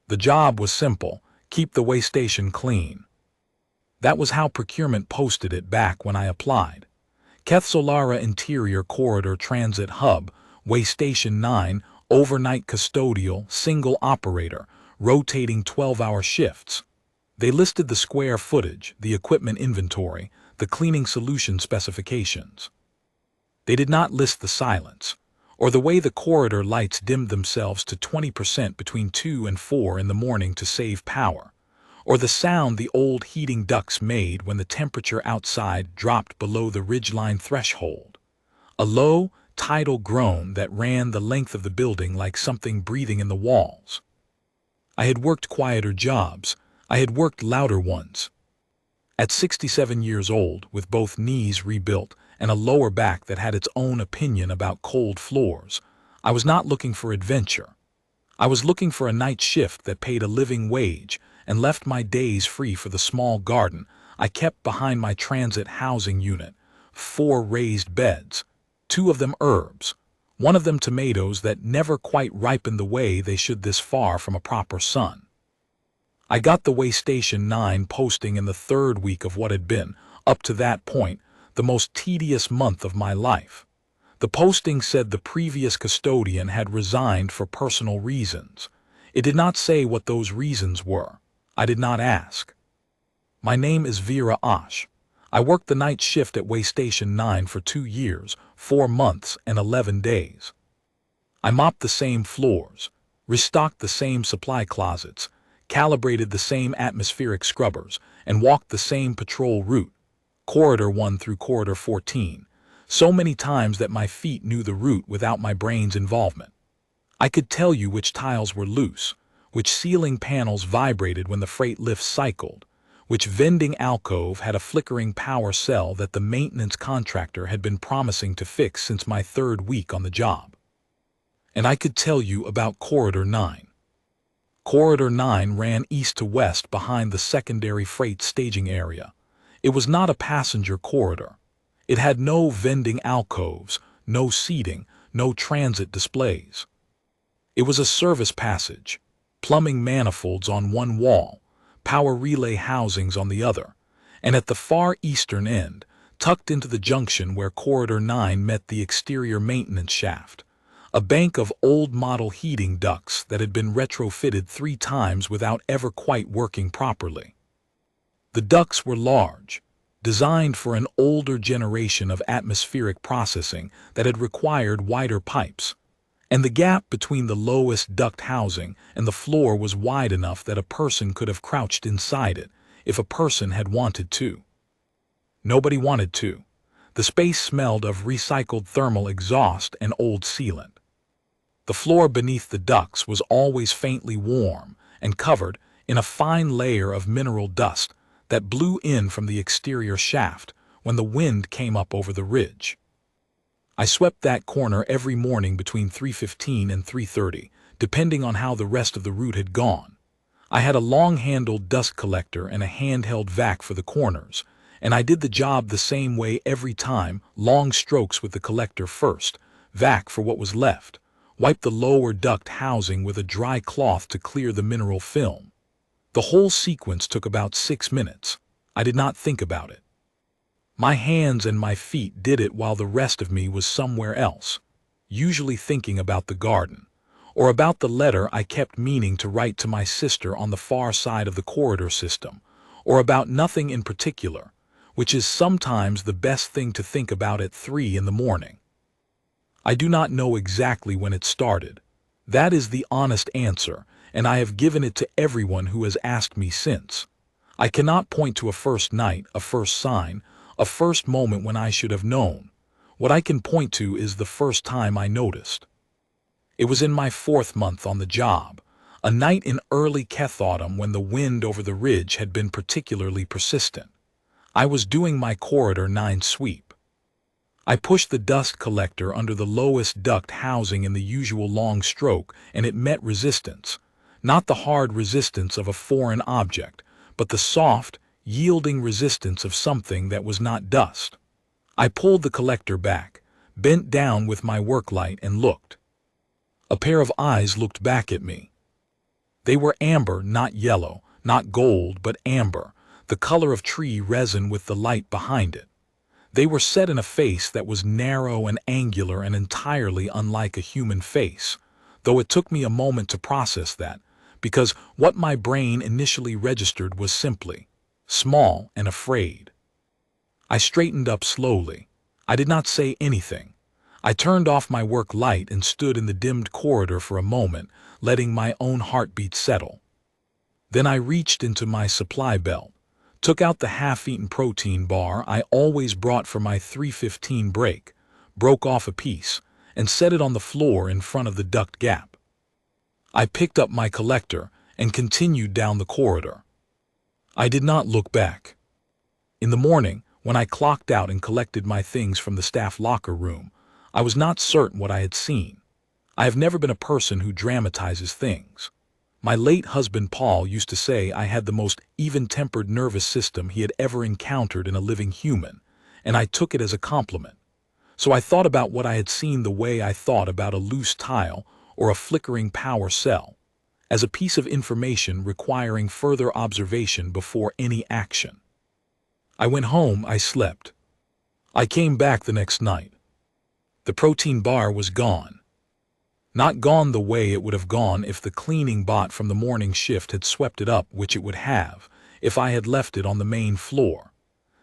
The job was simple: keep the waystation clean. That was how procurement posted it back when I applied. Solara Interior Corridor Transit Hub, Waystation 9, overnight custodial, single operator, rotating 12-hour shifts. They listed the square footage, the equipment inventory, the cleaning solution specifications. They did not list the silence, or the way the corridor lights dimmed themselves to 20% between 2 and 4 in the morning to save power, or the sound the old heating ducts made when the temperature outside dropped below the ridgeline threshold. A low, tidal groan that ran the length of the building like something breathing in the walls. I had worked quieter jobs. I had worked louder ones. At 67 years old, with both knees rebuilt and a lower back that had its own opinion about cold floors, I was not looking for adventure. I was looking for a night shift that paid a living wage and left my days free for the small garden I kept behind my transit housing unit. 4 raised beds, 2 of them herbs, 1 of them tomatoes that never quite ripened the way they should this far from a proper sun. I got the Waystation 9 posting in the 3rd week of what had been, up to that point, the most tedious month of my life. The posting said the previous custodian had resigned for personal reasons. It did not say what those reasons were. I did not ask. My name is Vera Osh. I worked the night shift at Waystation 9 for 2 years, 4 months, and 11 days. I mopped the same floors, restocked the same supply closets, calibrated the same atmospheric scrubbers, and walked the same patrol route, Corridor 1 through Corridor 14, so many times that my feet knew the route without my brain's involvement. I could tell you which tiles were loose, which ceiling panels vibrated when the freight lift cycled, which vending alcove had a flickering power cell that the maintenance contractor had been promising to fix since my 3rd week on the job. And I could tell you about Corridor 9. Corridor 9 ran east to west behind the secondary freight staging area. It was not a passenger corridor. It had no vending alcoves, no seating, no transit displays. It was a service passage, plumbing manifolds on one wall, power relay housings on the other, and at the far eastern end, tucked into the junction where Corridor 9 met the exterior maintenance shaft, a bank of old model heating ducts that had been retrofitted 3 times without ever quite working properly. The ducts were large, designed for an older generation of atmospheric processing that had required wider pipes, and the gap between the lowest duct housing and the floor was wide enough that a person could have crouched inside it if a person had wanted to. Nobody wanted to. The space smelled of recycled thermal exhaust and old sealant. The floor beneath the ducts was always faintly warm and covered in a fine layer of mineral dust that blew in from the exterior shaft when the wind came up over the ridge. I swept that corner every morning between 3:15 and 3:30, depending on how the rest of the route had gone. I had a long-handled dust collector and a handheld vac for the corners, and I did the job the same way every time: long strokes with the collector first, vac for what was left, wipe the lower duct housing with a dry cloth to clear the mineral film. The whole sequence took about 6 minutes. I did not think about it. My hands and my feet did it while the rest of me was somewhere else, usually thinking about the garden, or about the letter I kept meaning to write to my sister on the far side of the corridor system, or about nothing in particular, which is sometimes the best thing to think about at 3 in the morning. I do not know exactly when it started. That is the honest answer, and I have given it to everyone who has asked me since. I cannot point to a first night, a first sign, a first moment when I should have known. What I can point to is the first time I noticed. It was in my 4th month on the job, a night in early autumn when the wind over the ridge had been particularly persistent. I was doing my Corridor 9 sweep. I pushed the dust collector under the lowest duct housing in the usual long stroke, and it met resistance. Not the hard resistance of a foreign object, but the soft, yielding resistance of something that was not dust. I pulled the collector back, bent down with my work light, and looked. A pair of eyes looked back at me. They were amber, not yellow, not gold, but amber, the color of tree resin with the light behind it. They were set in a face that was narrow and angular and entirely unlike a human face, though it took me a moment to process that, because what my brain initially registered was simply small and afraid. I straightened up slowly. I did not say anything. I turned off my work light and stood in the dimmed corridor for a moment, letting my own heartbeat settle. Then I reached into my supply belt, took out the half-eaten protein bar I always brought for my 3:15 break, broke off a piece, and set it on the floor in front of the duct gap. I picked up my collector and continued down the corridor. I did not look back. In the morning, when I clocked out and collected my things from the staff locker room, I was not certain what I had seen. I have never been a person who dramatizes things. My late husband Paul used to say I had the most even-tempered nervous system he had ever encountered in a living human, and I took it as a compliment. So I thought about what I had seen the way I thought about a loose tile or a flickering power cell, as a piece of information requiring further observation before any action. I went home, I slept. I came back the next night. The protein bar was gone. Not gone the way it would have gone if the cleaning bot from the morning shift had swept it up, which it would have if I had left it on the main floor.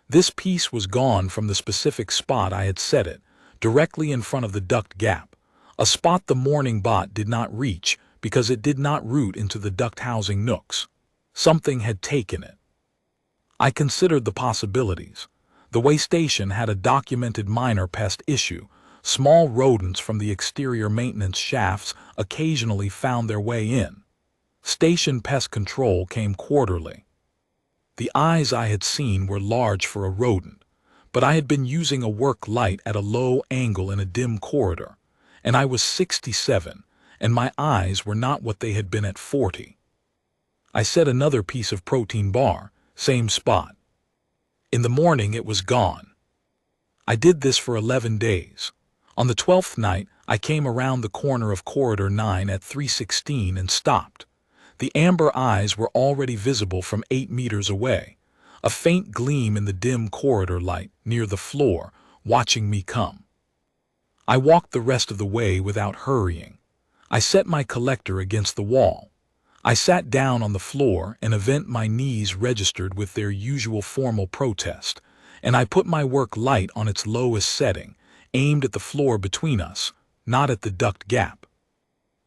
This piece was gone from the specific spot I had set it, directly in front of the duct gap, a spot the morning bot did not reach because it did not root into the duct housing nooks. Something had taken it. I considered the possibilities. The waystation had a documented minor pest issue. Small rodents from the exterior maintenance shafts occasionally found their way in. Station pest control came quarterly. The eyes I had seen were large for a rodent, but I had been using a work light at a low angle in a dim corridor, and I was 67, and my eyes were not what they had been at 40. I set another piece of protein bar, same spot. In the morning it was gone. I did this for 11 days. On the 12th night, I came around the corner of Corridor 9 at 3:16 and stopped. The amber eyes were already visible from 8 meters away, a faint gleam in the dim corridor light near the floor, watching me come. I walked the rest of the way without hurrying. I set my collector against the wall. I sat down on the floor, an event my knees registered with their usual formal protest, and I put my work light on its lowest setting, aimed at the floor between us, not at the duct gap.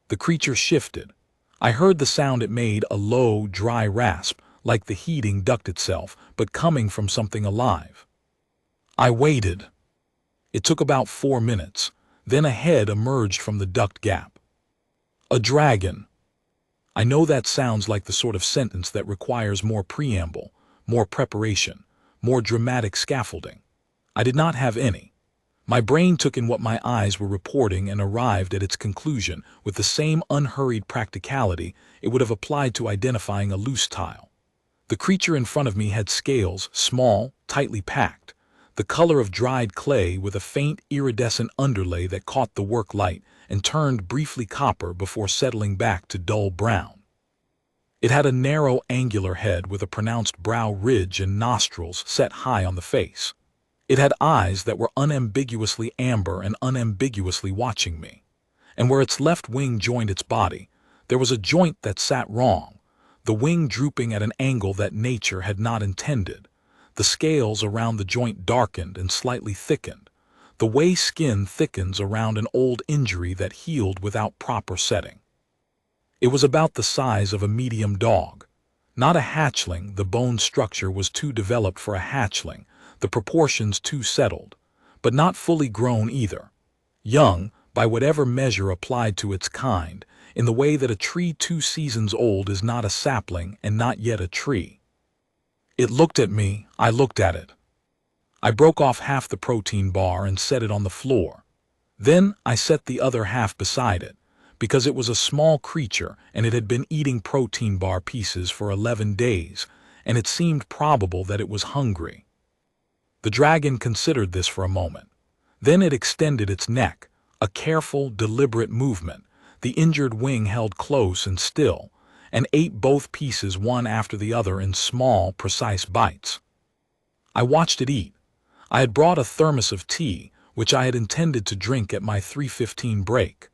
The creature shifted. I heard the sound it made, a low, dry rasp, like the heating duct itself, but coming from something alive. I waited. It took about 4 minutes. Then a head emerged from the duct gap. A dragon. I know that sounds like the sort of sentence that requires more preamble, more preparation, more dramatic scaffolding. I did not have any. My brain took in what my eyes were reporting and arrived at its conclusion with the same unhurried practicality it would have applied to identifying a loose tile. The creature in front of me had scales, small, tightly packed, the color of dried clay with a faint iridescent underlay that caught the work light and turned briefly copper before settling back to dull brown. It had a narrow, angular head with a pronounced brow ridge and nostrils set high on the face. It had eyes that were unambiguously amber and unambiguously watching me. And where its left wing joined its body, there was a joint that sat wrong, the wing drooping at an angle that nature had not intended. The scales around the joint darkened and slightly thickened, the way skin thickens around an old injury that healed without proper setting. It was about the size of a medium dog. Not a hatchling, the bone structure was too developed for a hatchling, the proportions too settled, but not fully grown either. Young, by whatever measure applied to its kind, in the way that a tree 2 seasons old is not a sapling and not yet a tree. It looked at me, I looked at it. I broke off half the protein bar and set it on the floor. Then I set the other half beside it, because it was a small creature and it had been eating protein bar pieces for 11 days, and it seemed probable that it was hungry. The dragon considered this for a moment. Then it extended its neck, a careful, deliberate movement, the injured wing held close and still, and ate both pieces one after the other in small, precise bites. I watched it eat. I had brought a thermos of tea, which I had intended to drink at my 3:15 break.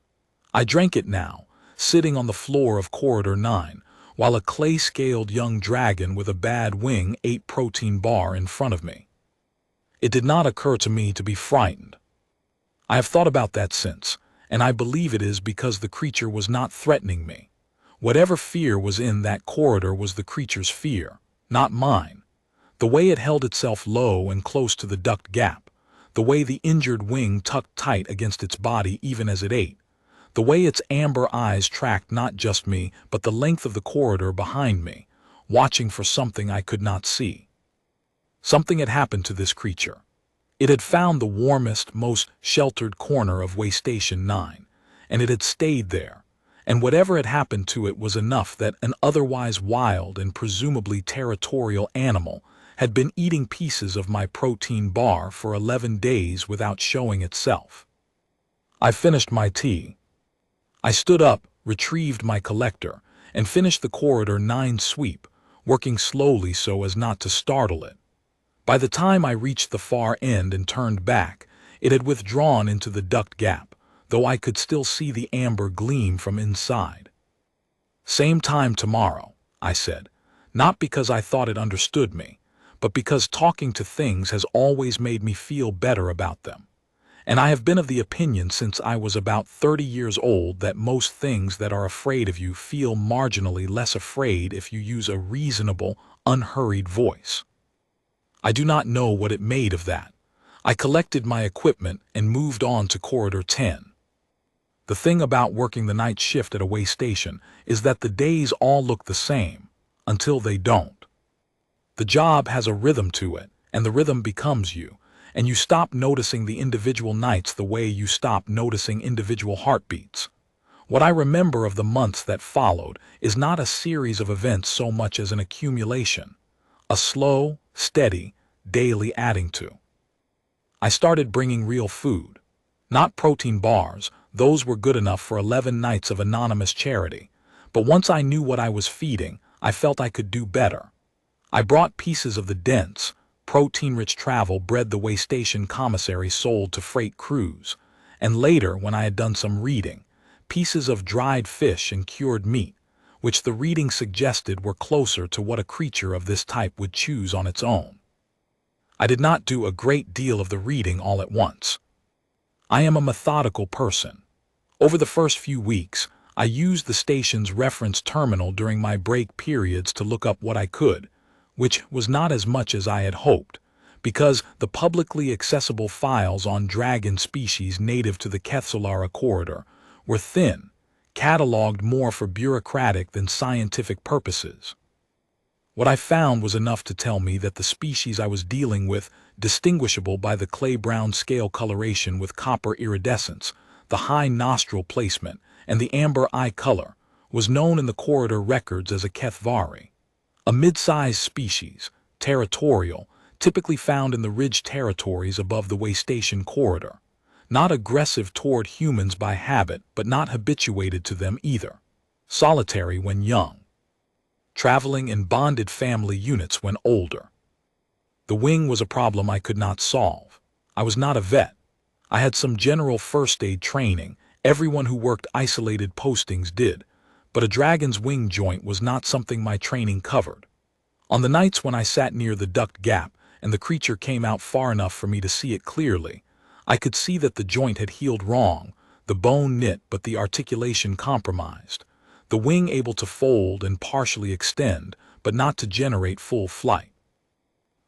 I drank it now, sitting on the floor of Corridor 9, while a clay-scaled young dragon with a bad wing ate protein bar in front of me. It did not occur to me to be frightened. I have thought about that since, and I believe it is because the creature was not threatening me. Whatever fear was in that corridor was the creature's fear, not mine. The way it held itself low and close to the duct gap, the way the injured wing tucked tight against its body even as it ate, the way its amber eyes tracked not just me but the length of the corridor behind me, watching for something I could not see. Something had happened to this creature. It had found the warmest, most sheltered corner of Waystation 9, and it had stayed there, and whatever had happened to it was enough that an otherwise wild and presumably territorial animal had been eating pieces of my protein bar for 11 days without showing itself. I finished my tea. I stood up, retrieved my collector, and finished the Corridor 9 sweep, working slowly so as not to startle it. By the time I reached the far end and turned back, it had withdrawn into the duct gap, though I could still see the amber gleam from inside. "Same time tomorrow," I said, not because I thought it understood me, but because talking to things has always made me feel better about them. And I have been of the opinion since I was about 30 years old that most things that are afraid of you feel marginally less afraid if you use a reasonable, unhurried voice. I do not know what it made of that. I collected my equipment and moved on to Corridor 10. The thing about working the night shift at a way station is that the days all look the same, until they don't. The job has a rhythm to it, and the rhythm becomes you, and you stop noticing the individual nights the way you stop noticing individual heartbeats. What I remember of the months that followed is not a series of events so much as an accumulation, a slow, steady, daily adding to. I started bringing real food. Not protein bars, those were good enough for 11 nights of anonymous charity, but once I knew what I was feeding, I felt I could do better. I brought pieces of the dense, protein-rich travel bread the waystation commissary sold to freight crews, and later, when I had done some reading, pieces of dried fish and cured meat, which the reading suggested were closer to what a creature of this type would choose on its own. I did not do a great deal of the reading all at once. I am a methodical person. Over the first few weeks, I used the station's reference terminal during my break periods to look up what I could, which was not as much as I had hoped, because the publicly accessible files on dragon species native to the Kethsolara corridor were thin, catalogued more for bureaucratic than scientific purposes. What I found was enough to tell me that the species I was dealing with, distinguishable by the clay-brown scale coloration with copper iridescence, the high nostril placement, and the amber eye color, was known in the corridor records as a Kethvari, a mid-sized species, territorial, typically found in the ridge territories above the waystation corridor, not aggressive toward humans by habit but not habituated to them either, solitary when young, traveling in bonded family units when older. The wing was a problem I could not solve. I was not a vet. I had some general first aid training, everyone who worked isolated postings did, but a dragon's wing joint was not something my training covered. On the nights when I sat near the duct gap and the creature came out far enough for me to see it clearly, I could see that the joint had healed wrong, the bone knit but the articulation compromised, the wing able to fold and partially extend, but not to generate full flight.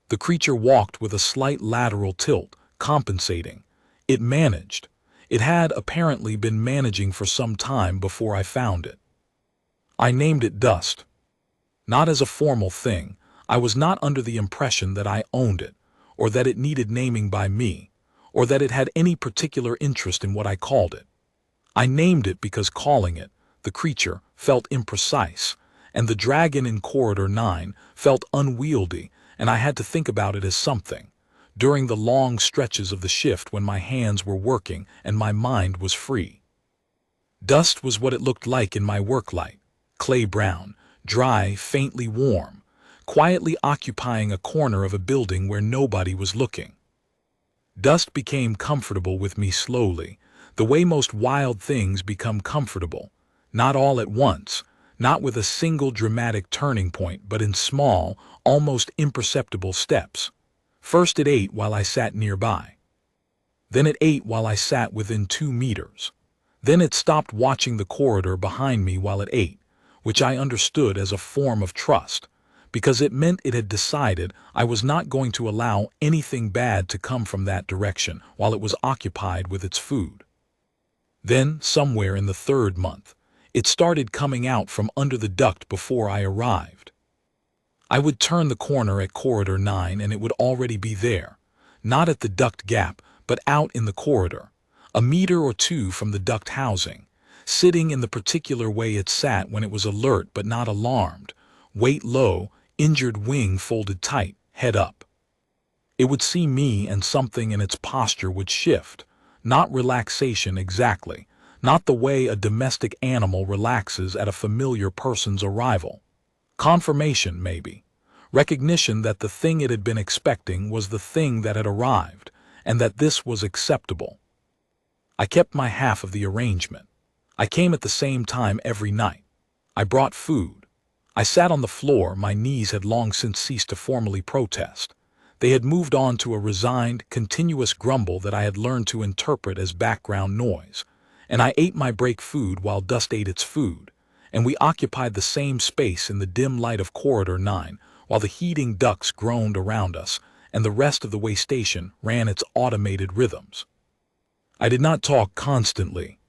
The creature walked with a slight lateral tilt, compensating. It managed. It had apparently been managing for some time before I found it. I named it Dust. Not as a formal thing. I was not under the impression that I owned it, or that it needed naming by me, or that it had any particular interest in what I called it. I named it because calling it, the creature, felt imprecise, and the dragon in Corridor 9 felt unwieldy, and I had to think about it as something, during the long stretches of the shift when my hands were working and my mind was free. Dust was what it looked like in my work light, clay brown, dry, faintly warm, quietly occupying a corner of a building where nobody was looking. Dust became comfortable with me slowly, the way most wild things become comfortable, not all at once, not with a single dramatic turning point, but in small, almost imperceptible steps. First it ate while I sat nearby. Then it ate while I sat within 2 meters. Then it stopped watching the corridor behind me while it ate, which I understood as a form of trust, because it meant it had decided I was not going to allow anything bad to come from that direction while it was occupied with its food. Then, somewhere in the 3rd month, it started coming out from under the duct before I arrived. I would turn the corner at corridor 9 and it would already be there, not at the duct gap, but out in the corridor, a meter or 2 from the duct housing, sitting in the particular way it sat when it was alert but not alarmed, weight low, injured wing folded tight, head up. It would see me and something in its posture would shift, not relaxation exactly, not the way a domestic animal relaxes at a familiar person's arrival. Confirmation, maybe. Recognition that the thing it had been expecting was the thing that had arrived, and that this was acceptable. I kept my half of the arrangement. I came at the same time every night. I brought food. I sat on the floor. My knees had long since ceased to formally protest. They had moved on to a resigned, continuous grumble that I had learned to interpret as background noise, and I ate my break food while Dust ate its food, and we occupied the same space in the dim light of corridor 9 while the heating ducts groaned around us and the rest of the waystation ran its automated rhythms. I did not talk constantly.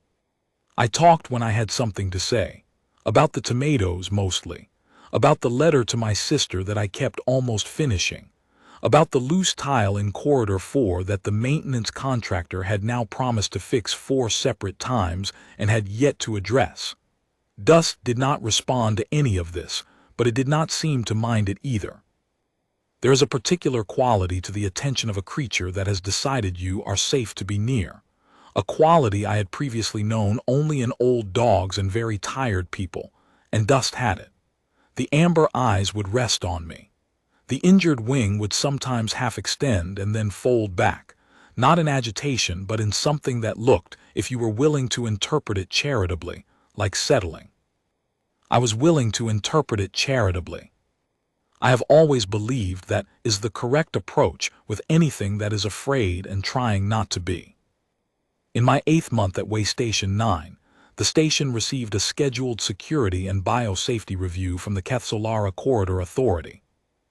I talked when I had something to say, about the tomatoes mostly, about the letter to my sister that I kept almost finishing, about the loose tile in corridor 4 that the maintenance contractor had now promised to fix 4 separate times and had yet to address. Dust did not respond to any of this, but it did not seem to mind it either. There is a particular quality to the attention of a creature that has decided you are safe to be near, a quality I had previously known only in old dogs and very tired people, and Dust had it. The amber eyes would rest on me. The injured wing would sometimes half extend and then fold back, not in agitation but in something that looked, if you were willing to interpret it charitably, like settling. I was willing to interpret it charitably. I have always believed that is the correct approach with anything that is afraid and trying not to be. In my 8th month at Waystation 9, the station received a scheduled security and biosafety review from the Solara Corridor Authority.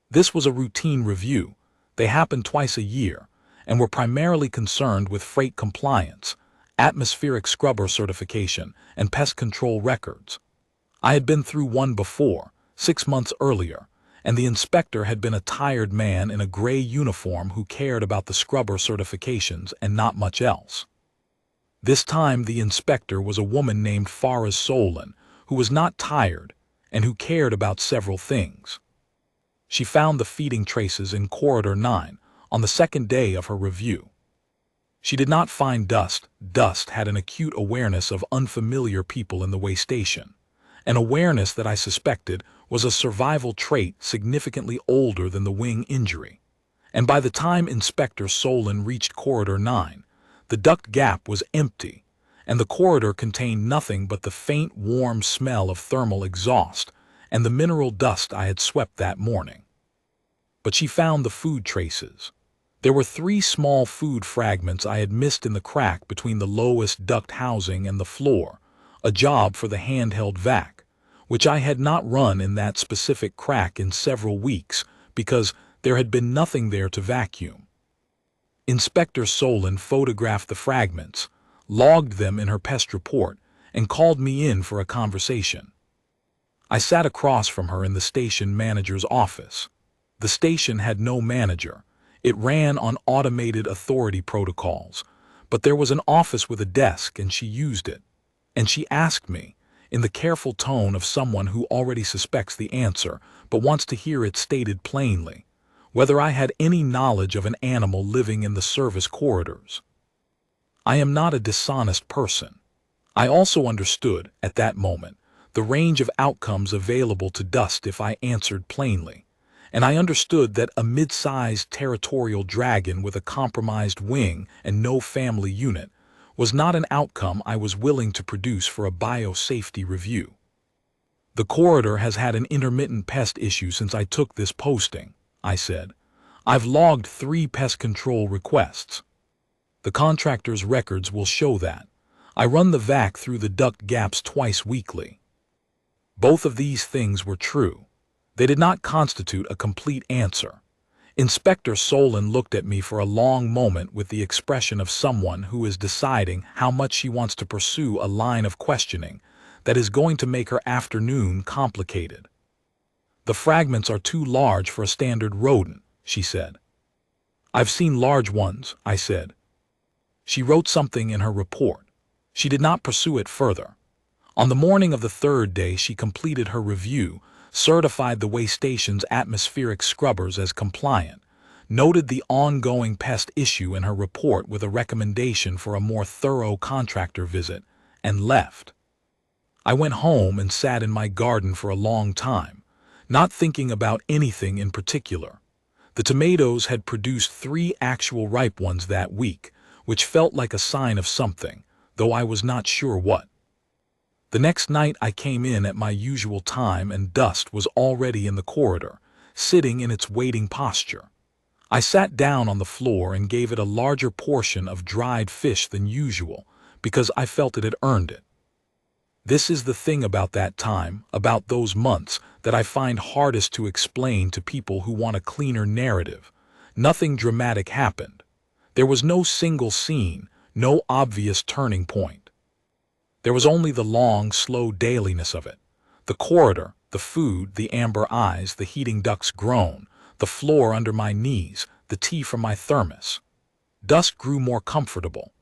This was a routine review. They happened twice a year and were primarily concerned with freight compliance, atmospheric scrubber certification, and pest control records. I had been through one before, 6 months earlier, and the inspector had been a tired man in a gray uniform who cared about the scrubber certifications and not much else. This time the inspector was a woman named Faraz Solon, who was not tired and who cared about several things. She found the feeding traces in corridor 9 on the 2nd day of her review. She did not find Dust. Dust had an acute awareness of unfamiliar people in the waystation, an awareness that I suspected was a survival trait significantly older than the wing injury. And by the time Inspector Solon reached corridor 9, the duct gap was empty, and the corridor contained nothing but the faint, warm smell of thermal exhaust and the mineral dust I had swept that morning. But she found the food traces. There were 3 small food fragments I had missed in the crack between the lowest duct housing and the floor, a job for the handheld vac, which I had not run in that specific crack in several weeks because there had been nothing there to vacuum. Inspector Solon photographed the fragments, logged them in her pest report, and called me in for a conversation. I sat across from her in the station manager's office. The station had no manager. It ran on automated authority protocols, but there was an office with a desk and she used it. And she asked me, in the careful tone of someone who already suspects the answer but wants to hear it stated plainly, whether I had any knowledge of an animal living in the service corridors. I am not a dishonest person. I also understood, at that moment, the range of outcomes available to Dust if I answered plainly, and I understood that a mid-sized territorial dragon with a compromised wing and no family unit was not an outcome I was willing to produce for a biosafety review. "The corridor has had an intermittent pest issue since I took this posting," I said. "I've logged 3 pest control requests. The contractor's records will show that. I run the vac through the duct gaps twice weekly." Both of these things were true. They did not constitute a complete answer. Inspector Solon looked at me for a long moment with the expression of someone who is deciding how much she wants to pursue a line of questioning that is going to make her afternoon complicated. "The fragments are too large for a standard rodent," she said. "I've seen large ones," I said. She wrote something in her report. She did not pursue it further. On the morning of the 3rd day she completed her review, certified the waystation's atmospheric scrubbers as compliant, noted the ongoing pest issue in her report with a recommendation for a more thorough contractor visit, and left. I went home and sat in my garden for a long time, not thinking about anything in particular. The tomatoes had produced 3 actual ripe ones that week, which felt like a sign of something, though I was not sure what. The next night I came in at my usual time and Dust was already in the corridor, sitting in its waiting posture. I sat down on the floor and gave it a larger portion of dried fish than usual, because I felt it had earned it. This is the thing about that time, about those months, that I find hardest to explain to people who want a cleaner narrative. Nothing dramatic happened. There was no single scene, no obvious turning point. There was only the long, slow dailiness of it. The corridor, the food, the amber eyes, the heating duct's groan, the floor under my knees, the tea from my thermos. Dust grew more comfortable.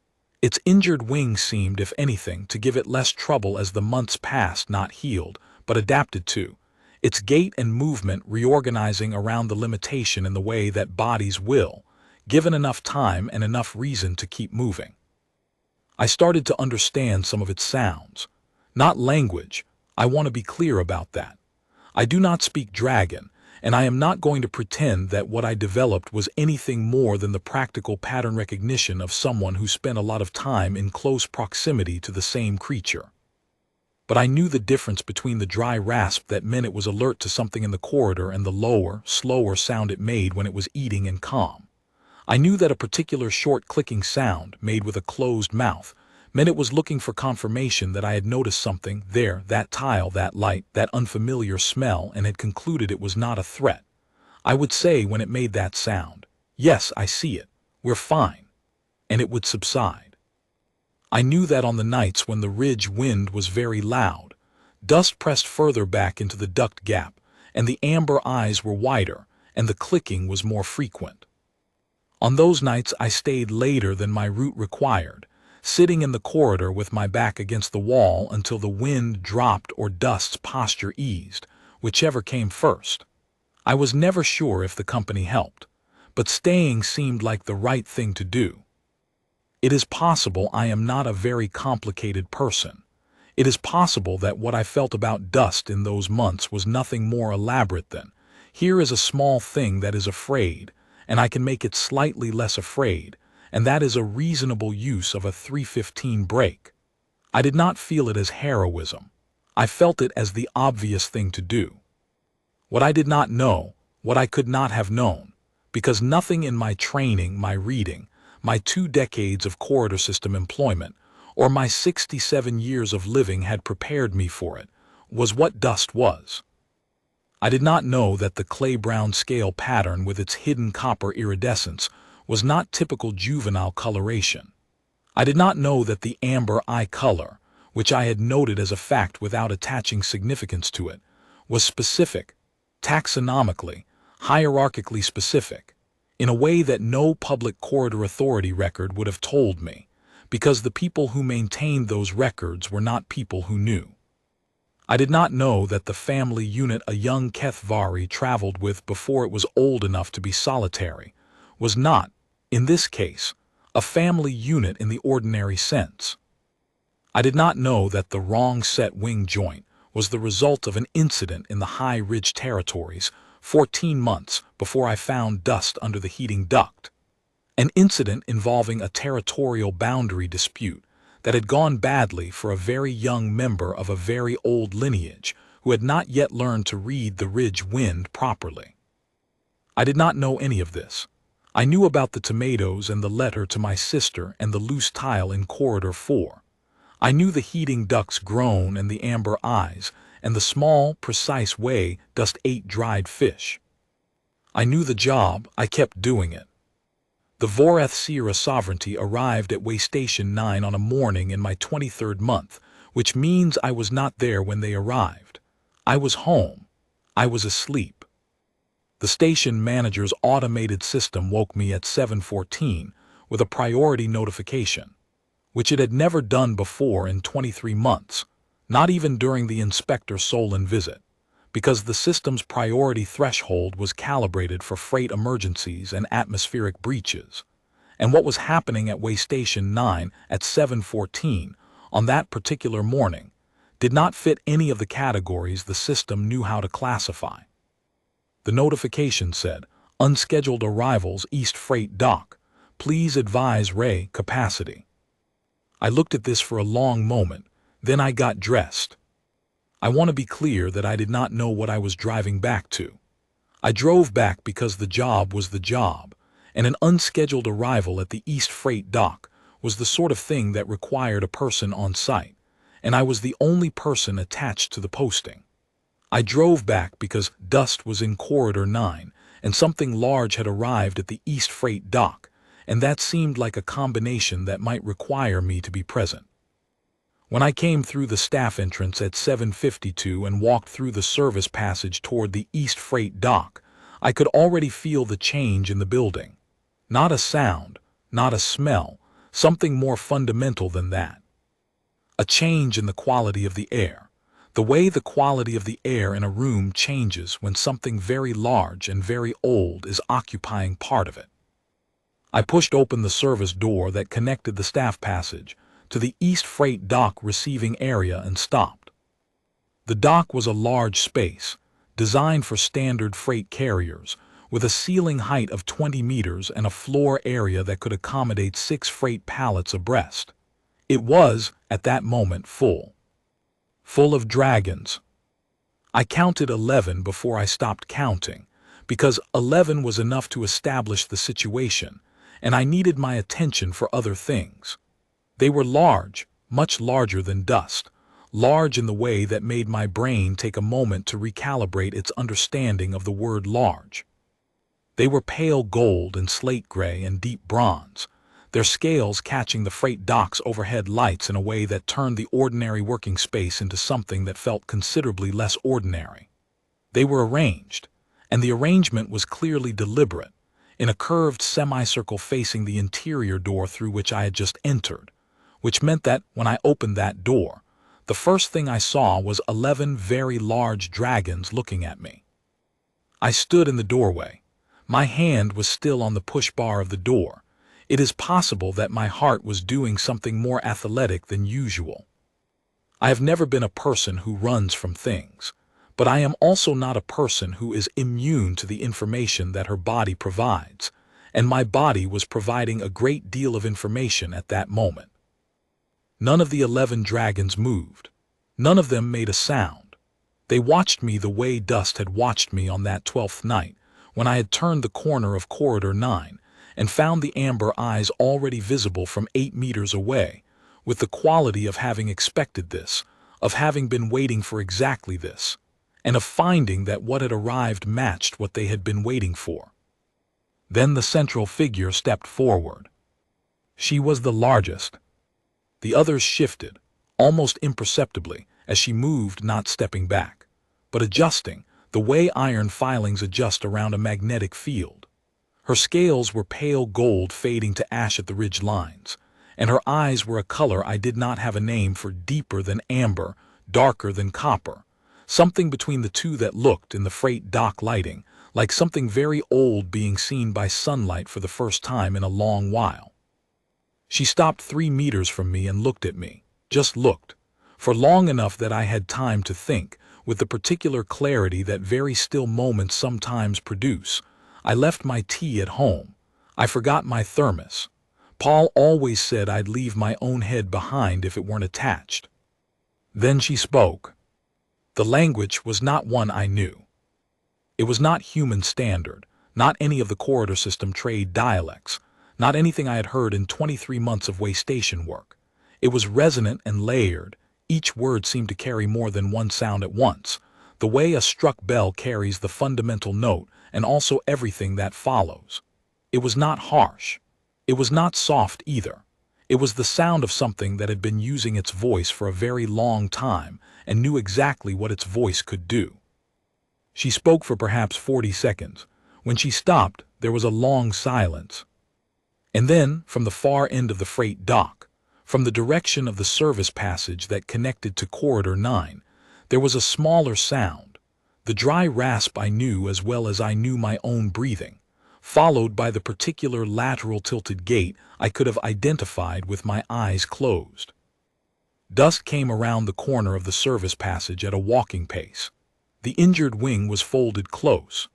Its injured wing seemed, if anything, to give it less trouble as the months passed, not healed, but adapted to. Its gait and movement reorganizing around the limitation in the way that bodies will, given enough time and enough reason to keep moving. I started to understand some of its sounds. Not language, I want to be clear about that. I do not speak dragon, and I am not going to pretend that what I developed was anything more than the practical pattern recognition of someone who spent a lot of time in close proximity to the same creature. But I knew the difference between the dry rasp that meant it was alert to something in the corridor and the lower, slower sound it made when it was eating and calm. I knew that a particular short clicking sound, made with a closed mouth, meant it was looking for confirmation that I had noticed something there, that tile, that light, that unfamiliar smell, and had concluded it was not a threat. I would say when it made that sound, "Yes, I see it. We're fine." And it would subside. I knew that on the nights when the ridge wind was very loud, Dust pressed further back into the duct gap, and the amber eyes were wider, and the clicking was more frequent. On those nights I stayed later than my route required, sitting in the corridor with my back against the wall until the wind dropped or Dust's posture eased, whichever came first. I was never sure if the company helped, but staying seemed like the right thing to do. It is possible I am not a very complicated person. It is possible that what I felt about Dust in those months was nothing more elaborate than, here is a small thing that is afraid, and I can make it slightly less afraid, and that is a reasonable use of a 315 break. I did not feel it as heroism. I felt it as the obvious thing to do. What I did not know, what I could not have known, because nothing in my training, my reading, my 2 decades of corridor system employment, or my 67 years of living had prepared me for it, was what Dust was. I did not know that the clay-brown scale pattern with its hidden copper iridescence was not typical juvenile coloration. I did not know that the amber eye color, which I had noted as a fact without attaching significance to it, was specific, taxonomically, hierarchically specific, in a way that no public corridor authority record would have told me, because the people who maintained those records were not people who knew. I did not know that the family unit a young Kethvari traveled with before it was old enough to be solitary was not, in this case, a family unit in the ordinary sense. I did not know that the wrong set wing joint, was the result of an incident in the High Ridge Territories 14 months before I found dust under the heating duct. An incident involving a territorial boundary dispute that had gone badly for a very young member of a very old lineage who had not yet learned to read the ridge wind properly. I did not know any of this. I knew about the tomatoes and the letter to my sister and the loose tile in corridor 4. I knew the heating duct's groan and the amber eyes and the small, precise way dust ate dried fish. I knew the job, I kept doing it. The Voreth Sierra Sovereignty arrived at Waystation 9 on a morning in my 23rd month, which means I was not there when they arrived. I was home. I was asleep. The station manager's automated system woke me at 7:14 with a priority notification, which it had never done before in 23 months, not even during the Inspector Solon visit, because the system's priority threshold was calibrated for freight emergencies and atmospheric breaches. And what was happening at Waystation 9 at 7:14 on that particular morning did not fit any of the categories the system knew how to classify. The notification said, "Unscheduled arrivals East Freight Dock. Please advise Ray capacity." I looked at this for a long moment, then I got dressed. I want to be clear that I did not know what I was driving back to. I drove back because the job was the job, and an unscheduled arrival at the East Freight Dock was the sort of thing that required a person on site, and I was the only person attached to the posting. I drove back because dust was in Corridor 9, and something large had arrived at the East Freight Dock, and that seemed like a combination that might require me to be present. When I came through the staff entrance at 7:52 and walked through the service passage toward the East Freight Dock, I could already feel the change in the building. Not a sound, not a smell, something more fundamental than that. A change in the quality of the air. The way the quality of the air in a room changes when something very large and very old is occupying part of it. I pushed open the service door that connected the staff passage to the East Freight Dock receiving area and stopped. The dock was a large space, designed for standard freight carriers, with a ceiling height of 20 meters and a floor area that could accommodate 6 freight pallets abreast. It was, at that moment, full. Full of dragons. I counted 11 before I stopped counting, because 11 was enough to establish the situation, and I needed my attention for other things. They were large, much larger than dust, large in the way that made my brain take a moment to recalibrate its understanding of the word large. They were pale gold and slate gray and deep bronze, their scales catching the freight dock's overhead lights in a way that turned the ordinary working space into something that felt considerably less ordinary. They were arranged, and the arrangement was clearly deliberate, in a curved semicircle facing the interior door through which I had just entered, which meant that when I opened that door, the first thing I saw was 11 very large dragons looking at me. I stood in the doorway. My hand was still on the push bar of the door. It is possible that my heart was doing something more athletic than usual. I have never been a person who runs from things, but I am also not a person who is immune to the information that her body provides, and my body was providing a great deal of information at that moment. None of the 11 dragons moved. None of them made a sound. They watched me the way dust had watched me on that 12th night, when I had turned the corner of Corridor 9 and found the amber eyes already visible from 8 meters away, with the quality of having expected this, of having been waiting for exactly this, and of finding that what had arrived matched what they had been waiting for. Then the central figure stepped forward. She was the largest. The others shifted, almost imperceptibly, as she moved, not stepping back, but adjusting, the way iron filings adjust around a magnetic field. Her scales were pale gold fading to ash at the ridge lines, and her eyes were a color I did not have a name for, deeper than amber, darker than copper, something between the two that looked, in the freight dock lighting, like something very old being seen by sunlight for the first time in a long while. She stopped 3 meters from me and looked at me, just looked. For long enough that I had time to think, with the particular clarity that very still moments sometimes produce. I left my tea at home. I forgot my thermos. Paul always said I'd leave my own head behind if it weren't attached. Then she spoke. The language was not one I knew. It was not human standard, not any of the corridor system trade dialects, not anything I had heard in 23 months of waystation work. It was resonant and layered. Each word seemed to carry more than one sound at once, the way a struck bell carries the fundamental note and also everything that follows. It was not harsh. It was not soft either. It was the sound of something that had been using its voice for a very long time and knew exactly what its voice could do. She spoke for perhaps 40 seconds. When she stopped, there was a long silence. And then, from the far end of the freight dock, from the direction of the service passage that connected to Corridor 9, there was a smaller sound, the dry rasp I knew as well as I knew my own breathing, followed by the particular lateral tilted gait I could have identified with my eyes closed. Dusk came around the corner of the service passage at a walking pace. The injured wing was folded close.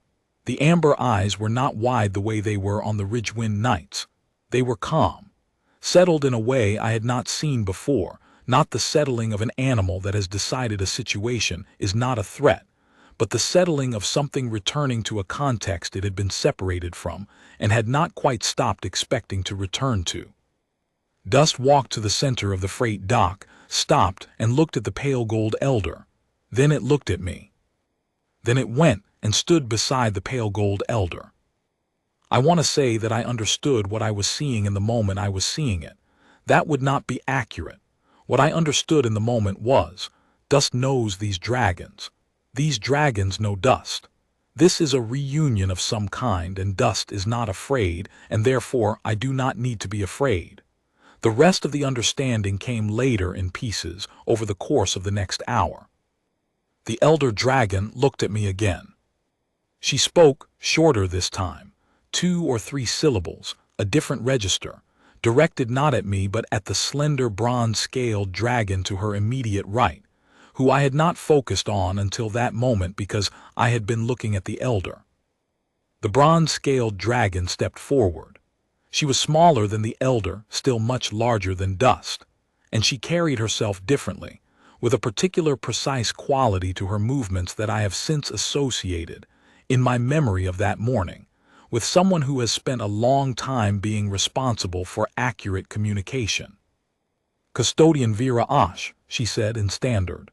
The amber eyes were not wide the way they were on the Ridgewind nights. They were calm, settled in a way I had not seen before, not the settling of an animal that has decided a situation is not a threat, but the settling of something returning to a context it had been separated from and had not quite stopped expecting to return to. Dust walked to the center of the freight dock, stopped, and looked at the pale gold elder. Then it looked at me. Then it went and stood beside the pale gold elder. I want to say that I understood what I was seeing in the moment I was seeing it. That would not be accurate. What I understood in the moment was, Dust knows these dragons. These dragons know Dust. This is a reunion of some kind, and Dust is not afraid, and therefore I do not need to be afraid. The rest of the understanding came later in pieces over the course of the next hour. The elder dragon looked at me again. She spoke, shorter this time, 2 or 3 syllables, a different register, directed not at me but at the slender bronze-scaled dragon to her immediate right, who I had not focused on until that moment because I had been looking at the elder. The bronze-scaled dragon stepped forward. She was smaller than the elder, still much larger than Dust, and she carried herself differently, with a particular precise quality to her movements that I have since associated, in my memory of that morning, with someone who has spent a long time being responsible for accurate communication. "Custodian Vera Osh," she said in standard.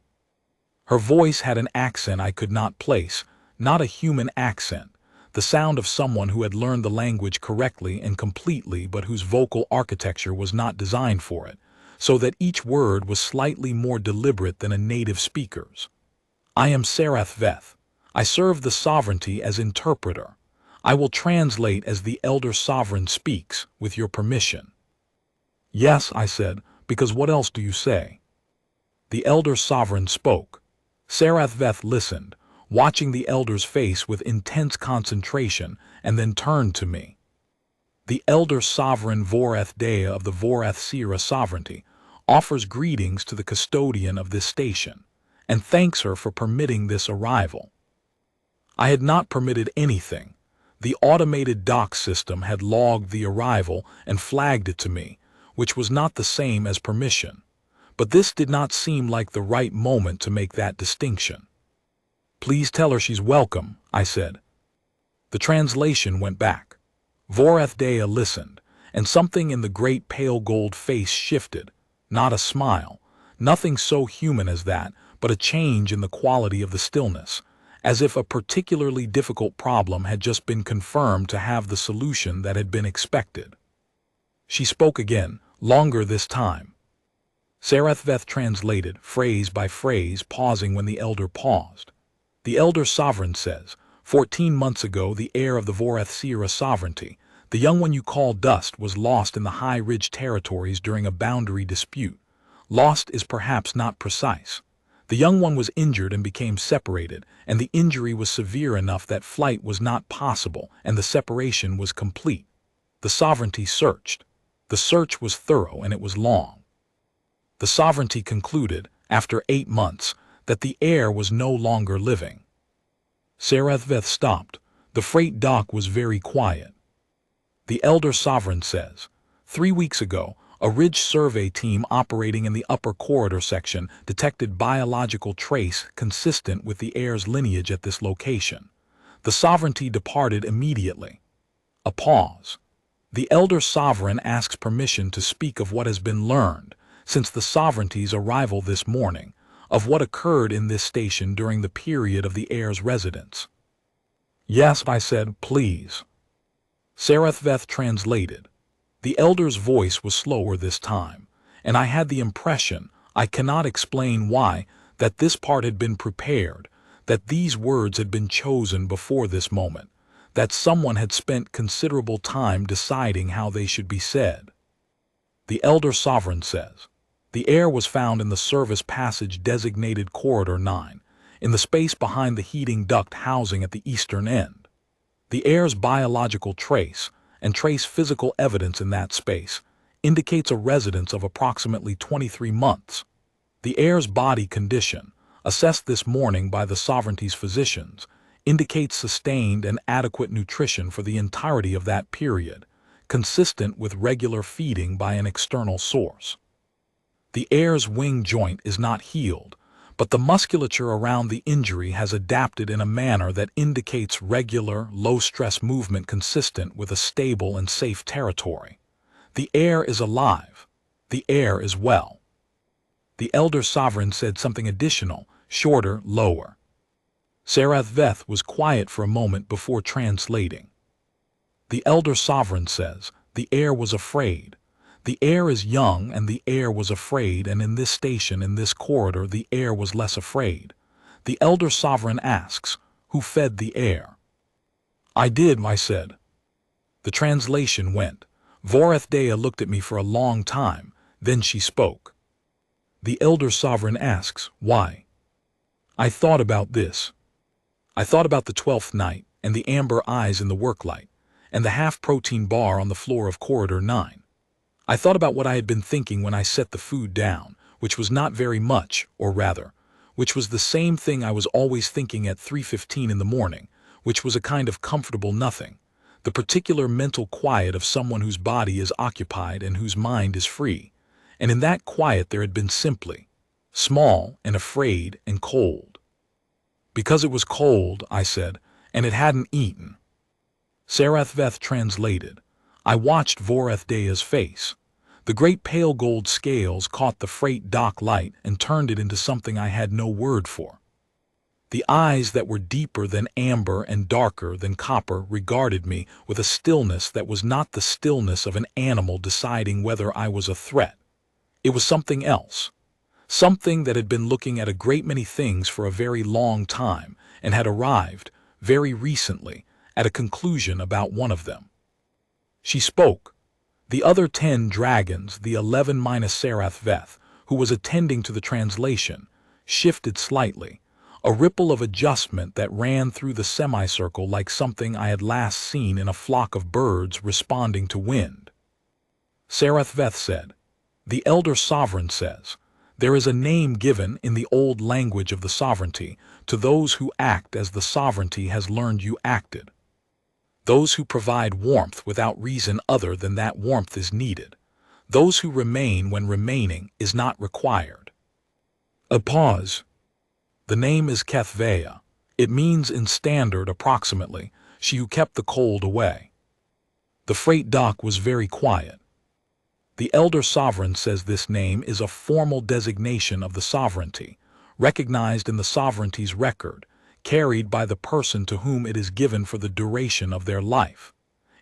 Her voice had an accent I could not place, not a human accent, the sound of someone who had learned the language correctly and completely but whose vocal architecture was not designed for it, so that each word was slightly more deliberate than a native speaker's. "I am Sarath Veth. I serve the sovereignty as interpreter. I will translate as the elder sovereign speaks, with your permission." "Yes," I said, "because what else do you say?" The elder sovereign spoke. Sarath Veth listened, watching the elder's face with intense concentration, and then turned to me. "The elder sovereign Voreth Dea of the Voreth Sira sovereignty offers greetings to the custodian of this station, and thanks her for permitting this arrival." I had not permitted anything. The automated dock system had logged the arrival and flagged it to me, which was not the same as permission. But this did not seem like the right moment to make that distinction. "Please tell her she's welcome," I said. The translation went back. Voreth Dea listened, and something in the great pale gold face shifted. Not a smile, nothing so human as that, but a change in the quality of the stillness, as if a particularly difficult problem had just been confirmed to have the solution that had been expected. She spoke again, longer this time. Sarath Veth translated, phrase by phrase, pausing when the elder paused. "The elder sovereign says, 14 months ago the heir of the Voreth Sira sovereignty, the young one you call Dust, was lost in the High Ridge territories during a boundary dispute. Lost is perhaps not precise. The young one was injured and became separated, and the injury was severe enough that flight was not possible, and the separation was complete. The sovereignty searched. The search was thorough and it was long. The sovereignty concluded, after 8 months, that the heir was no longer living. Sarethveth stopped. The freight dock was very quiet. The elder sovereign says, 3 weeks ago, a ridge survey team operating in the upper corridor section detected biological trace consistent with the heir's lineage at this location. The sovereignty departed immediately. A pause. The elder sovereign asks permission to speak of what has been learned since the sovereignty's arrival this morning, of what occurred in this station during the period of the heir's residence. Yes, I said, please. Sarethveth translated. The elder's voice was slower this time, and I had the impression, I cannot explain why, that this part had been prepared, that these words had been chosen before this moment, that someone had spent considerable time deciding how they should be said. The elder sovereign says, the heir was found in the service passage designated Corridor 9, in the space behind the heating duct housing at the eastern end. The heir's biological trace, and trace physical evidence in that space, indicates a residence of approximately 23 months. The heir's body condition, assessed this morning by the sovereignty's physicians, indicates sustained and adequate nutrition for the entirety of that period, consistent with regular feeding by an external source. The heir's wing joint is not healed, but the musculature around the injury has adapted in a manner that indicates regular, low-stress movement consistent with a stable and safe territory. The heir is alive. The heir is well. The elder sovereign said something additional, shorter, lower. Sarethveth was quiet for a moment before translating. The elder sovereign says, the heir was afraid. The heir is young and the heir was afraid, and in this station, in this corridor, the heir was less afraid. The elder sovereign asks, who fed the heir? I did, I said. The translation went. Vorethdaia looked at me for a long time, then she spoke. The elder sovereign asks, why? I thought about this. I thought about the 12th night, and the amber eyes in the worklight, and the half-protein bar on the floor of Corridor 9. I thought about what I had been thinking when I set the food down, which was not very much, or rather, which was the same thing I was always thinking at 3:15 in the morning, which was a kind of comfortable nothing, the particular mental quiet of someone whose body is occupied and whose mind is free, and in that quiet there had been simply, small and afraid and cold. Because it was cold, I said, and it hadn't eaten. Sarethveth translated. I watched Vorethdaya's face. The great pale gold scales caught the freight dock light and turned it into something I had no word for. The eyes that were deeper than amber and darker than copper regarded me with a stillness that was not the stillness of an animal deciding whether I was a threat. It was something else. Something that had been looking at a great many things for a very long time and had arrived, very recently, at a conclusion about one of them. She spoke. The other 10 dragons, the 11 minus Sarethveth, who was attending to the translation, shifted slightly, a ripple of adjustment that ran through the semicircle like something I had last seen in a flock of birds responding to wind. Sarethveth said, the elder sovereign says, there is a name given in the old language of the sovereignty to those who act as the sovereignty has learned you acted. Those who provide warmth without reason other than that warmth is needed. Those who remain when remaining is not required. A pause. The name is Kethveya. It means in standard approximately, she who kept the cold away. The freight dock was very quiet. The elder sovereign says this name is a formal designation of the sovereignty, recognized in the sovereignty's record, carried by the person to whom it is given for the duration of their life.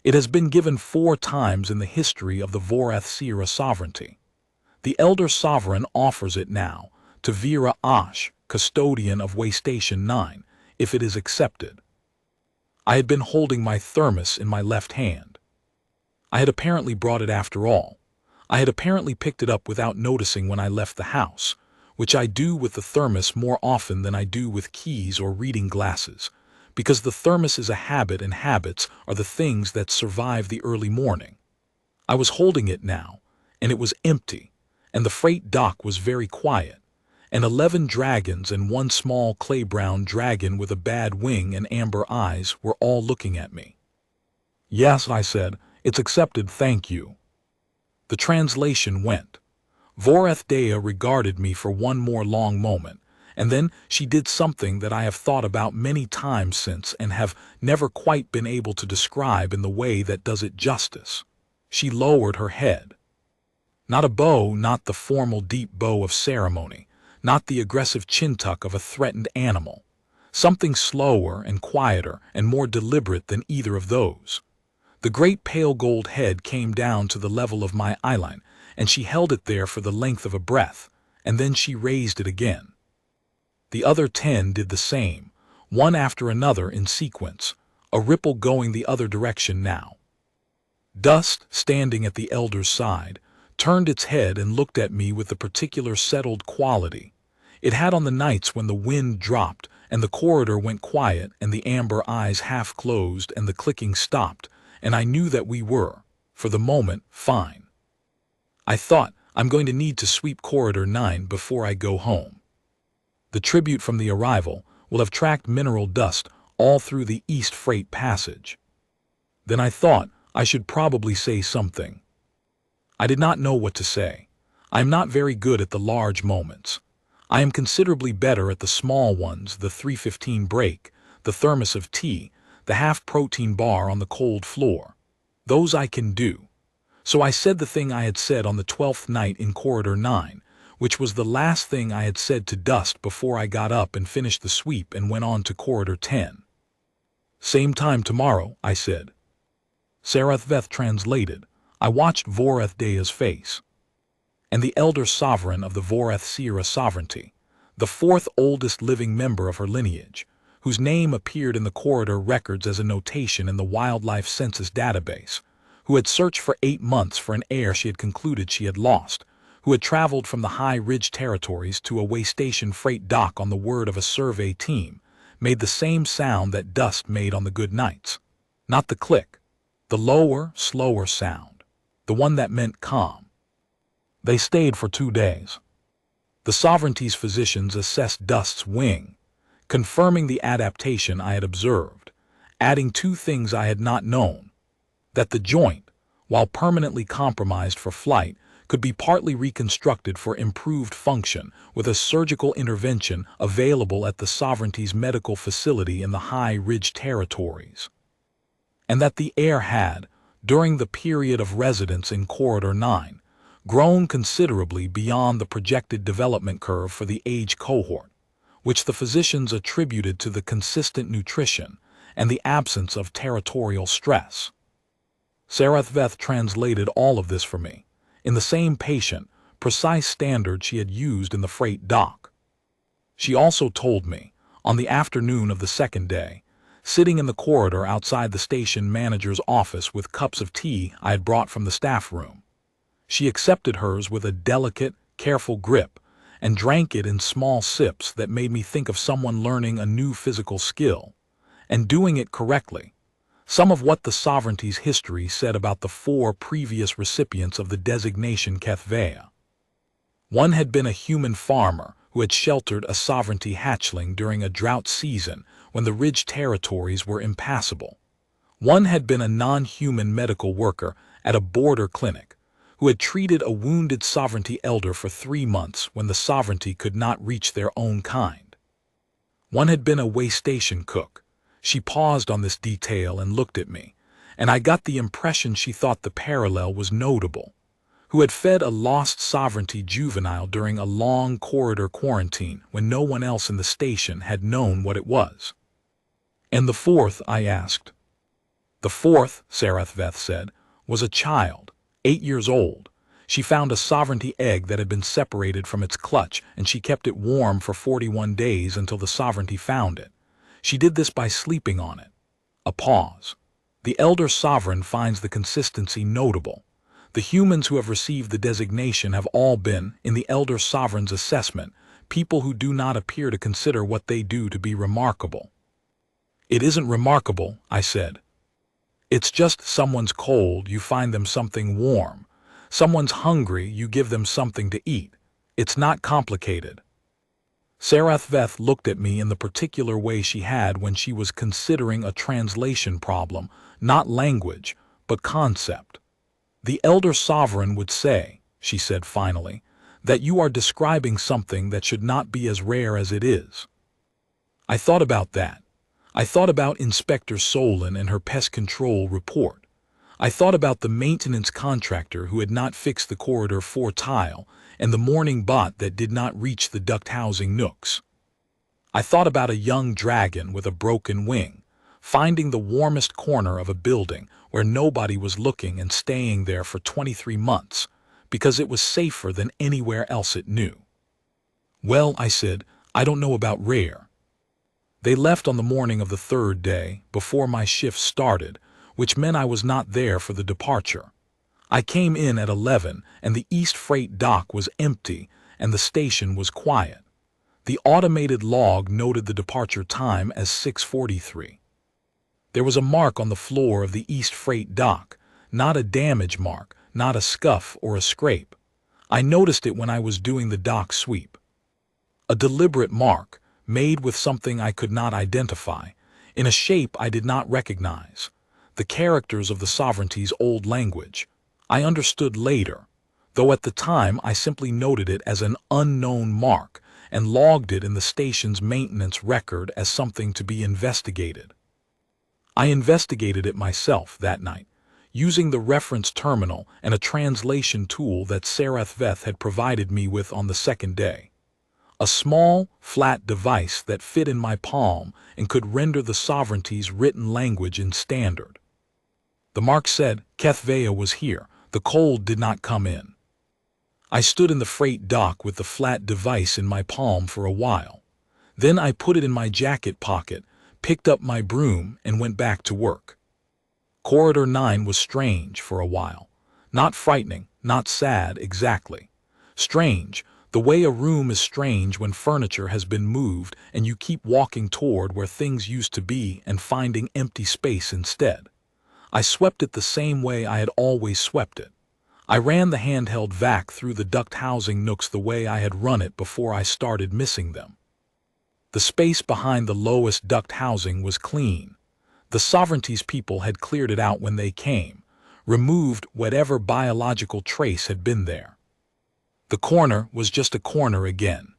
It has been given 4 times in the history of the Vorethsira sovereignty. The elder sovereign offers it now to Vera Ash, custodian of Waystation 9, if it is accepted. I had been holding my thermos in my left hand. I had apparently brought it after all. I had apparently picked it up without noticing when I left the house, which I do with the thermos more often than I do with keys or reading glasses, because the thermos is a habit and habits are the things that survive the early morning. I was holding it now, and it was empty, and the freight dock was very quiet, and 11 dragons and one small clay-brown dragon with a bad wing and amber eyes were all looking at me. "Yes," I said, "it's accepted, thank you." The translation went. Voreth Dea regarded me for one more long moment, and then she did something that I have thought about many times since and have never quite been able to describe in the way that does it justice. She lowered her head. Not a bow, not the formal deep bow of ceremony, not the aggressive chin tuck of a threatened animal. Something slower and quieter and more deliberate than either of those. The great pale gold head came down to the level of my eyeline, and she held it there for the length of a breath, and then she raised it again. The other 10 did the same, one after another in sequence, a ripple going the other direction now. Dust, standing at the elder's side, turned its head and looked at me with the particular settled quality it had on the nights when the wind dropped and the corridor went quiet and the amber eyes half closed and the clicking stopped, and I knew that we were, for the moment, fine. I thought, I'm going to need to sweep Corridor 9 before I go home. The tribute from the arrival will have tracked mineral dust all through the East Freight Passage. Then I thought I should probably say something. I did not know what to say. I am not very good at the large moments. I am considerably better at the small ones, the 3:15 break, the thermos of tea, the half-protein bar on the cold floor. Those I can do. So I said the thing I had said on the 12th night in Corridor 9, which was the last thing I had said to Dust before I got up and finished the sweep and went on to Corridor 10. "Same time tomorrow," I said. Sarathveth translated. I watched Voreth Dea's face. "And the elder sovereign of the Voreth Sierra sovereignty, the fourth oldest living member of her lineage, whose name appeared in the corridor records as a notation in the wildlife census database, who had searched for 8 months for an heir she had concluded she had lost, who had traveled from the high ridge territories to a waystation freight dock on the word of a survey team, made the same sound that Dust made on the good nights. Not the click, the lower, slower sound, the one that meant calm. They stayed for 2 days. The sovereignty's physicians assessed Dust's wing, confirming the adaptation I had observed, adding 2 things I had not known: that the joint, while permanently compromised for flight, could be partly reconstructed for improved function with a surgical intervention available at the sovereignty's medical facility in the high ridge territories, and that the heir had, during the period of residence in Corridor 9, grown considerably beyond the projected development curve for the age cohort, which the physicians attributed to the consistent nutrition and the absence of territorial stress. Sarathveth translated all of this for me, in the same patient, precise standard she had used in the freight dock. She also told me, on the afternoon of the second day, sitting in the corridor outside the station manager's office with cups of tea I had brought from the staff room. She accepted hers with a delicate, careful grip and drank it in small sips that made me think of someone learning a new physical skill, and doing it correctly. Some of what the sovereignty's history said about the 4 previous recipients of the designation Kethvea. One had been a human farmer who had sheltered a sovereignty hatchling during a drought season when the ridge territories were impassable. One had been a non-human medical worker at a border clinic who had treated a wounded sovereignty elder for 3 months when the sovereignty could not reach their own kind. One had been a waystation cook. She paused on this detail and looked at me, and I got the impression she thought the parallel was notable, who had fed a lost sovereignty juvenile during a long corridor quarantine when no one else in the station had known what it was. "And the fourth?" I asked. "The fourth," Sarathveth said, "was a child, 8 years old. She found a sovereignty egg that had been separated from its clutch, and she kept it warm for 41 days until the sovereignty found it. She did this by sleeping on it." A pause. "The elder sovereign finds the consistency notable. The humans who have received the designation have all been, in the elder sovereign's assessment, people who do not appear to consider what they do to be remarkable." "It isn't remarkable," I said. "It's just someone's cold, you find them something warm. Someone's hungry, you give them something to eat. It's not complicated." Sarathveth looked at me in the particular way she had when she was considering a translation problem, not language, but concept. The elder sovereign would say, she said finally, that you are describing something that should not be as rare as it is. I thought about that. I thought about Inspector Solon and her pest control report. I thought about the maintenance contractor who had not fixed the corridor 4 tile and the morning bot that did not reach the duct housing nooks. I thought about a young dragon with a broken wing, finding the warmest corner of a building where nobody was looking and staying there for 23 months because it was safer than anywhere else it knew. Well, I said, I don't know about rare. They left on the morning of the 3rd day, before my shift started, which meant I was not there for the departure. I came in at 11 and the East Freight dock was empty and the station was quiet. The automated log noted the departure time as 6:43. There was a mark on the floor of the East Freight dock, not a damage mark, not a scuff or a scrape. I noticed it when I was doing the dock sweep. A deliberate mark, made with something I could not identify, in a shape I did not recognize. The characters of the sovereignty's old language. I understood later, though at the time I simply noted it as an unknown mark and logged it in the station's maintenance record as something to be investigated. I investigated it myself that night, using the reference terminal and a translation tool that Sarathveth had provided me with on the 2nd day. A small, flat device that fit in my palm and could render the sovereignty's written language in standard. The mark said, Kethvea was here. The cold did not come in. I stood in the freight dock with the flat device in my palm for a while. Then I put it in my jacket pocket, picked up my broom, and went back to work. Corridor 9 was strange for a while. Not frightening, not sad exactly. Strange, the way a room is strange when furniture has been moved and you keep walking toward where things used to be and finding empty space instead. I swept it the same way I had always swept it. I ran the handheld vac through the duct housing nooks the way I had run it before I started missing them. The space behind the lowest duct housing was clean. The sovereignty's people had cleared it out when they came, removed whatever biological trace had been there. The corner was just a corner again.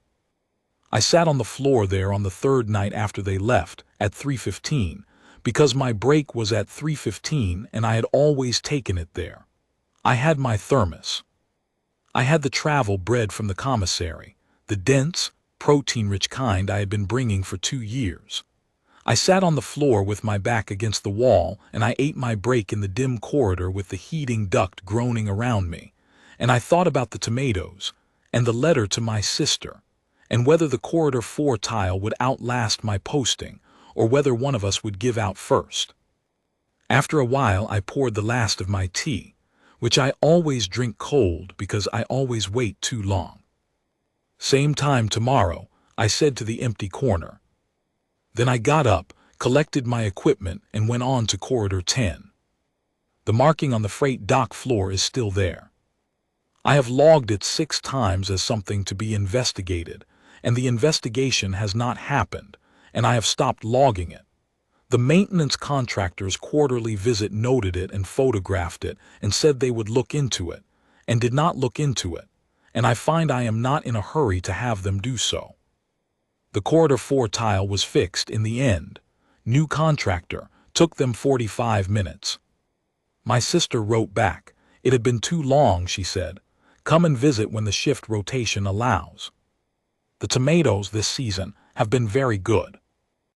I sat on the floor there on the 3rd night after they left, at 3:15, because my break was at 3:15 and I had always taken it there. I had my thermos. I had the travel bread from the commissary, the dense, protein-rich kind I had been bringing for 2 years. I sat on the floor with my back against the wall and I ate my break in the dim corridor with the heating duct groaning around me, and I thought about the tomatoes and the letter to my sister and whether the corridor 4 tile would outlast my posting or whether one of us would give out first. After a while I poured the last of my tea, which I always drink cold because I always wait too long. Same time tomorrow, I said to the empty corner. Then I got up, collected my equipment, and went on to corridor 10. The marking on the freight dock floor is still there. I have logged it 6 times as something to be investigated, and the investigation has not happened, and I have stopped logging it. The maintenance contractor's quarterly visit noted it and photographed it and said they would look into it, and did not look into it, and I find I am not in a hurry to have them do so. The corridor 4 tile was fixed in the end. New contractor, took them 45 minutes. My sister wrote back. It had been too long, she said. Come and visit when the shift rotation allows. The tomatoes this season have been very good.